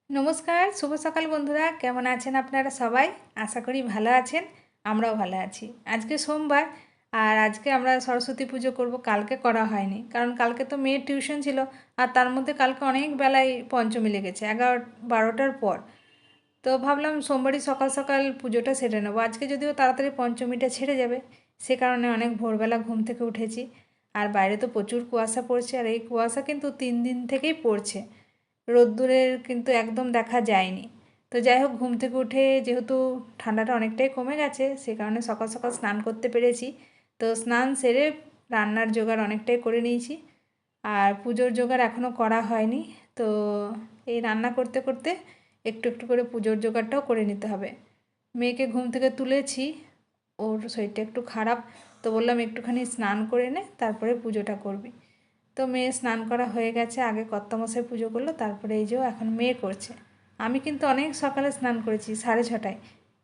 নমস্কার, শুভ সকাল বন্ধুরা। কেমন আছেন আপনারা সবাই? আশা করি ভালো আছেন, আমরাও ভালো আছি। আজকে সোমবার, আর আজকে আমরা সরস্বতী পুজো করব। কালকে করা হয়নি, কারণ কালকে তো মেয়ের টিউশন ছিল, আর তার মধ্যে কালকে অনেক বেলায় পঞ্চমী লেগেছে, 11-12টার পর। তো ভাবলাম সোমবারই সকাল সকাল পুজোটা সেরে নেবো। আজকে যদিও তাড়াতাড়ি পঞ্চমীটা ছেড়ে যাবে, সে কারণে অনেক ভোরবেলা ঘুম থেকে উঠেছি। আর বাইরে তো প্রচুর কুয়াশা পড়ছে, আর এই কুয়াশা কিন্তু 3 দিন থেকেই পড়ছে, রোদ্দুরের কিন্তু একদম দেখা যায়নি। তো যাই হোক, ঘুম থেকে উঠে যেহেতু ঠান্ডাটা অনেকটাই কমে গেছে, সে কারণে সকাল সকাল স্নান করতে পেরেছি। তো স্নান সেরে রান্নার জোগাড় অনেকটাই করে নিয়েছি, আর পুজোর জোগাড় এখনও করা হয়নি। তো এই রান্না করতে করতে একটু একটু করে পুজোর জোগাড়টাও করে নিতে হবে। মেয়েকে ঘুম থেকে তুলেছি, ওর শরীরটা একটু খারাপ, তো বললাম একটুখানি স্নান করে নে, তারপরে পুজোটা করবি। তো মেয়ে স্নান করা হয়ে গেছে, আগে কর্তামশাই পুজো করলো, তারপরে এই যে এখন মেয়ে করছে। আমি কিন্তু অনেক সকালে স্নান করেছি, 6:30টায়,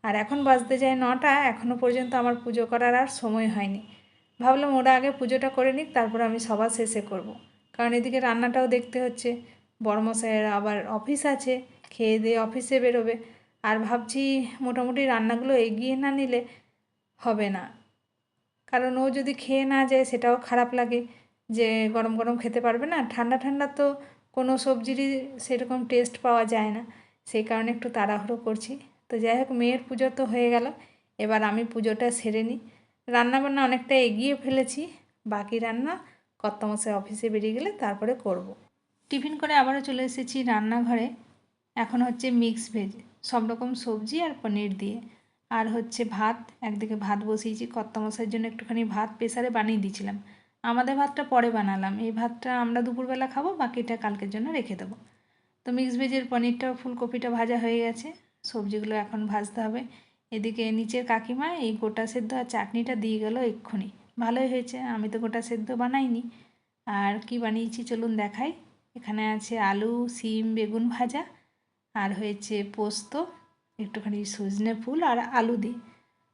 আর এখন বাজতে যায় 9টা, এখনও পর্যন্ত আমার পুজো করার আর সময় হয়নি। ভাবলাম ওরা আগে পুজোটা করে নিক, তারপর আমি সবার শেষে করব। কারণ এদিকে রান্নাটাও দেখতে হচ্ছে, বড়মশাইয়ের আবার অফিস আছে, খেয়ে দিয়ে অফিসে বেরোবে। আর ভাবছি মোটামুটি রান্নাগুলো এগিয়ে না নিলে হবে না, কারণ ও যদি খেয়ে না যায় সেটাও খারাপ লাগে, যে গরম গরম খেতে পারবে না, ঠান্ডা ঠান্ডা তো কোনো সবজিরই সেরকম টেস্ট পাওয়া যায় না। সেই কারণে একটু তাড়াহুড়ো করছি। তো যাই হোক, মেয়ের পুজো তো হয়ে গেল, এবার আমি পুজোটা সেরে নিই। রান্নাবান্না অনেকটা এগিয়ে ফেলেছি, বাকি রান্না কর্তামশাই অফিসে বেরিয়ে গেলে তারপরে করব। টিফিন করে আবারও চলে এসেছি রান্নাঘরে। এখন হচ্ছে মিক্স ভেজ, সব রকম সবজি আর পনির দিয়ে। আর হচ্ছে ভাত, একদিকে ভাত বসিয়েছি, কর্তামশাইয়ের জন্য একটুখানি ভাত প্রেসারে বানিয়ে দিয়েছিলাম। আমাদের ভাতটা পরে বানালাম, এই ভাতটা আমরা দুপুরবেলা খাবো, বাকিটা কালকের জন্য রেখে দেবো। তো মিক্স ভেজের পনিরটাও, ফুলকপিটা ভাজা হয়ে গেছে, সবজিগুলো এখন ভাজতে হবে। এদিকে নিচের কাকিমা এই গোটা সেদ্ধ আর চাটনিটা দিয়ে গেল এক্ষুনি। ভালোই হয়েছে, আমি তো গোটা সেদ্ধ বানাইনি। আর কি বানিয়েছি চলুন দেখাই। এখানে আছে আলু, শিম, বেগুন ভাজা, আর হয়েছে পোস্ত, একটুখানি সজনে ফুল আর আলু দিয়ে।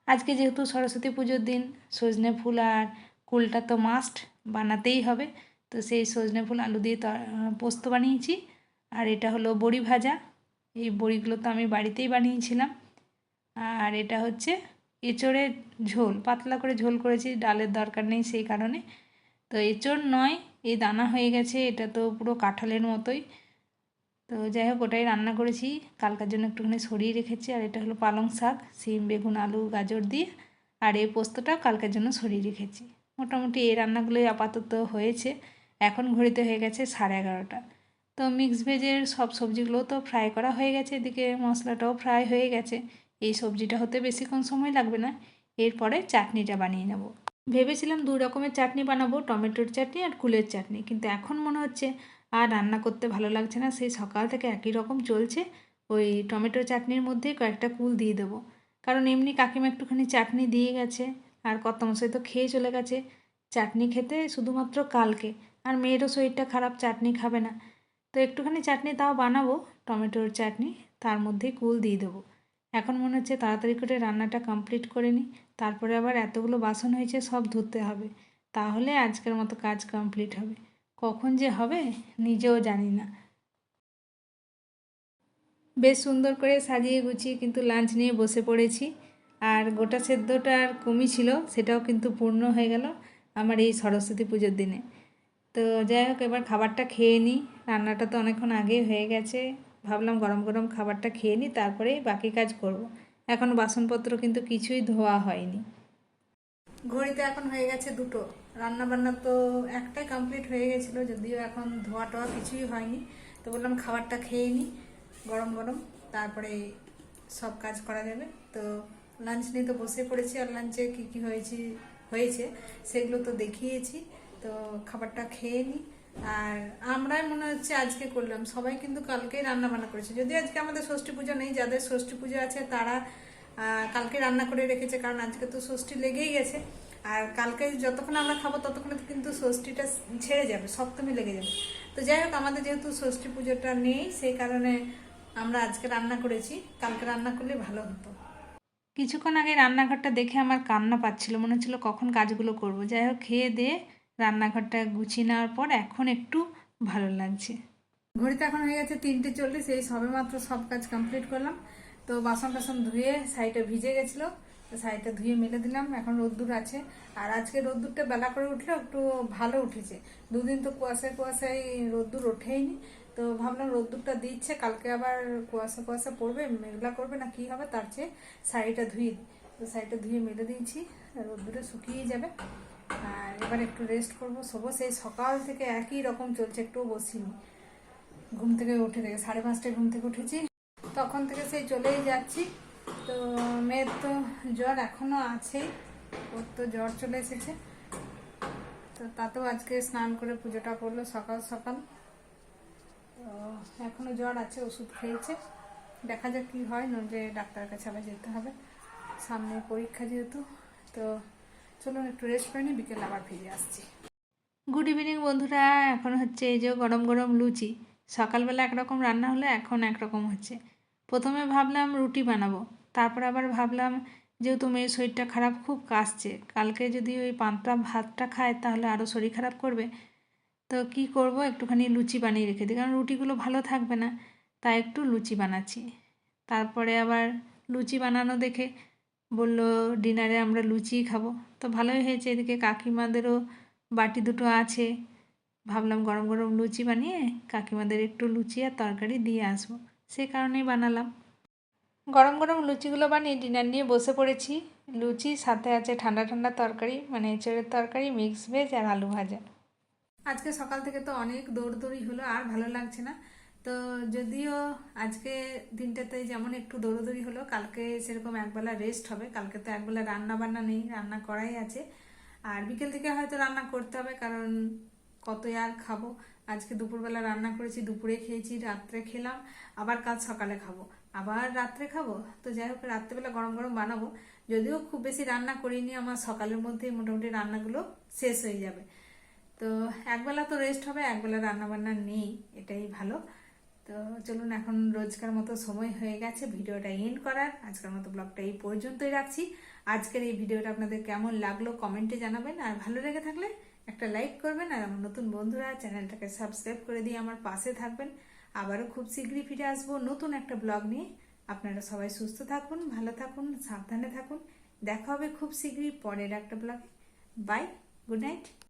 আজকে যেহেতু সরস্বতী পুজোর দিন, সজনে ফুল আর কুলটা তো মাস্ট বানাতেই হবে। তো সেই সজনে ফুল আলু দিয়ে পোস্ত বানিয়েছি। আর এটা হলো বড়ি ভাজা, এই বড়িগুলো তো আমি বাড়িতেই বানিয়েছিলাম। আর এটা হচ্ছে এঁচোড়ের ঝোল, পাতলা করে ঝোল করেছি, ডালের দরকার নেই সেই কারণে। তো এঁচোড় নয়, এই দানা হয়ে গেছে, এটা তো পুরো কাঁঠালের মতোই। তো যাই হোক, ওটাই রান্না করেছি, কালকার জন্য একটুখানি সরিয়ে রেখেছি। আর এটা হলো পালং শাক, শিম, বেগুন, আলু, গাজর দিয়ে। আর এই পোস্তটা কালকের জন্য সরিয়ে রেখেছি। মোটামুটি এই রান্নাগুলোই আপাতত হয়েছে। এখন ঘড়িতে হয়ে গেছে 11:30। তো মিক্স ভেজের সব সবজিগুলো তো ফ্রাই করা হয়ে গেছে, এদিকে মশলাটাও ফ্রাই হয়ে গেছে। এই সবজিটা হতে বেশিক্ষণ সময় লাগবে না। এরপরে চাটনিটা বানিয়ে নেব। ভেবেছিলাম 2 রকমের চাটনি বানাবো, টমেটোর চাটনি আর কুলের চাটনি, কিন্তু এখন মনে হচ্ছে আর রান্না করতে ভালো লাগছে না, সেই সকাল থেকে একই রকম চলছে। ওই টমেটো চাটনির মধ্যেই কয়েকটা কুল দিয়ে দেবো, কারণ এমনি কাকিমা একটুখানি চাটনি দিয়ে গেছে, আর কর্তামশাই তো খেয়ে চলে গেছে চাটনি খেতে শুধুমাত্র কালকে। আর মেয়েরও শরীরটা খারাপ, চাটনি খাবে না। তো একটুখানি চাটনি তাও বানাবো, টমেটোর চাটনি, তার মধ্যেই কুল দিয়ে দেবো। এখন মনে হচ্ছে তাড়াতাড়ি করে রান্নাটা কমপ্লিট করে নিই, তারপরে আবার এতগুলো বাসন হয়েছে সব ধুতে হবে, তাহলে আজকের মতো কাজ কমপ্লিট হবে। কখন যে হবে নিজেও জানি না। বেশ সুন্দর করে সাজিয়ে গুছিয়ে কিন্তু লাঞ্চ নিয়ে বসে পড়েছি। আর গোটা সেদ্ধটা আর কমই ছিল, সেটাও কিন্তু পূর্ণ হয়ে গেল আমার এই সরস্বতী পুজোর দিনে। তো যাই হোক, এবার খাবারটা খেয়ে নিই। রান্নাটা তো অনেকক্ষণ আগেই হয়ে গেছে, ভাবলাম গরম গরম খাবারটা খেয়ে নিই, তারপরেই বাকি কাজ করব। এখন বাসনপত্র কিন্তু কিছুই ধোয়া হয়নি। ঘড়িতে এখন হয়ে গেছে 2টো। রান্না বান্না তো একটাই কমপ্লিট হয়ে গেছিলো, যদিও এখন ধোয়া টোয়া কিছুই হয়নি। তো বললাম খাবারটা খেয়ে নিই গরম গরম, তারপরে সব কাজ করা যাবে। তো লাঞ্চ নিয়ে তো বসে পড়েছি, আর লাঞ্চে কী কী হয়েছে সেগুলো তো দেখিয়েছি। তো খাবারটা খেয়ে নিই। আর আমরাই মনে হচ্ছে আজকে করলাম, সবাই কিন্তু কালকেই রান্না বান্না করেছে। যদি আজকে আমাদের ষষ্ঠী পুজো নেই, যাদের ষষ্ঠী পুজো আছে তারা কালকে রান্না করে রেখেছে, কারণ আজকে তো ষষ্ঠী লেগেই গেছে। আর কালকে যতক্ষণ আমরা খাবো ততক্ষণে কিন্তু ষষ্ঠীটা ছেড়ে যাবে, সপ্তমী লেগে যাবে। তো যাই হোক, আমাদের যেহেতু ষষ্ঠী পুজোটা নেই, সেই কারণে আমরা আজকে রান্না করেছি, কালকে রান্না করলে ভালো হতো। কিছুক্ষণ আগে রান্নাঘরটা দেখে আমার কান্না পাচ্ছিল, মনে হচ্ছিল কখন কাজগুলো করব। যাই হোক, খেয়ে দিয়ে রান্নাঘরটা গুছিয়ে নেওয়ার পর এখন একটু ভালো লাগছে। ঘড়িতে এখন হয়ে গেছে 3:40, এই সবে মাত্র সব কাজ কমপ্লিট করলাম। তো বাসন টাসন ধুয়ে সাইডে ভিজে গেছিলো, তো সাইডটা ধুয়ে মেলে দিলাম। এখন রোদ্দুর আছে, আর আজকে রোদ্দুরটা বেলা করে উঠলে একটু ভালো উঠেছে। দুদিন তো কুয়াশায় রোদ্দুর ওঠেইনি, তো ভাবলাম রোদ্দুরটা দিচ্ছে, কালকে আবার কুয়াশা পড়বে, মেঘলা করবে না কি হবে, তার চেয়ে শাড়িটা ধুয়ে দিই। তো শাড়িটা ধুয়ে মেলে দিয়েছি, রোদ্দুরে শুকিয়ে যাবে। আর এবার একটু রেস্ট করবো, শোবো। সেই সকাল থেকে একই রকম চলছে, একটুও বসিনি। ঘুম থেকে উঠে থেকে 5:30টায় ঘুম থেকে উঠেছি, তখন থেকে সেই চলেই যাচ্ছি। তো মেয়ের তো জ্বর এখনো আছেই, ওর তো জ্বর চলে এসেছে। তো তাতেও আজকে স্নান করে পুজোটা করলো সকাল সকাল। তো এখনো জ্বর আছে, ওষুধ খেয়েছে, দেখা যাক কি হয়, নইলে ডাক্তারের কাছে আবার যেতে হবে, সামনে পরীক্ষা যেহেতু। তো চলুন একটু রেস্ট করে নিই, বিকেল আবার ফিরে আসছি। গুড ইভিনিং বন্ধুরা। এখন হচ্ছে এই যে গরম গরম লুচি। সকালবেলা একরকম রান্না হলে এখন একরকম হচ্ছে। প্রথমে ভাবলাম রুটি বানাবো, তারপর আবার ভাবলাম যেহেতু মেয়ের শরীরটা খারাপ, খুব কাশছে, কালকে যদি ওই পান্তা ভাতটা খায় তাহলে আরও শরীর খারাপ করবে। তো কি করব, একটুখানি লুচি বানিয়ে রেখে দিই, কারণ রুটিগুলো ভালো থাকবে না, তাই একটু লুচি বানাচ্ছি। তারপরে আবার লুচি বানানো দেখে বলল ডিনারে আমরা লুচিই খাবো। তো ভালোই হয়েছে, এদিকে কাকিমাদেরও বাটি দুটো আছে, ভাবলাম গরম গরম লুচি বানিয়ে কাকিমাদের একটু লুচি আর তরকারি দিয়ে আসবো, সে কারণেই বানালাম। গরম গরম লুচিগুলো বানিয়ে ডিনার নিয়ে বসে পড়েছি। লুচি সাথে আছে ঠান্ডা ঠান্ডা তরকারি, মানে এঁচড়ের তরকারি, মিক্স ভেজ আর আলু ভাজা। আজকে সকাল থেকে তো অনেক দৌড়দৌড়ি হলো, আর ভালো লাগছে না। তো যদিও আজকে দিনটাতে যেমন একটু দৌড়দৌড়ি হলো, কালকে সেরকম একবেলা রেস্ট হবে। কালকে তো একবেলা রান্না বান্না নেই, রান্না করাই আছে। আর বিকেল থেকে হয়তো রান্না করতে হবে, কারণ কতই আর খাবো। আজকে দুপুরবেলা রান্না করেছি, দুপুরে খেয়েছি, রাত্রে খেলাম, আবার কাল সকালে খাবো, আবার রাত্রে খাবো। তো যাই হোক, রাত্রেবেলা গরম গরম বানাবো। যদিও খুব বেশি রান্না করিনি, আমার সকালের মধ্যেই মোটামুটি রান্নাগুলো শেষ হয়ে যাবে। তো একবেলা তো রেস্ট হবে, একবেলা রান্না বান্না নেই, এটাই ভালো। তো চলুন, এখন রোজকার মতো সময় হয়ে গেছে ভিডিওটা এন্ড করার। আজকের মতো ব্লগটা এই পর্যন্তই রাখছি। আজকের এই ভিডিওটা আপনাদের কেমন লাগলো কমেন্টে জানাবেন, আর ভালো লেগে থাকলে একটা লাইক করবেন, আর আমার নতুন বন্ধুরা চ্যানেলটাকে সাবস্ক্রাইব করে দিয়ে আমার পাশে থাকবেন। আবারও খুব শীঘ্রই ফিরে আসবো নতুন একটা ব্লগ নিয়ে। আপনারা সবাই সুস্থ থাকুন, ভালো থাকুন, সাবধানে থাকুন। দেখা হবে খুব শীঘ্রই পরের একটা ব্লগে। Bye, good night.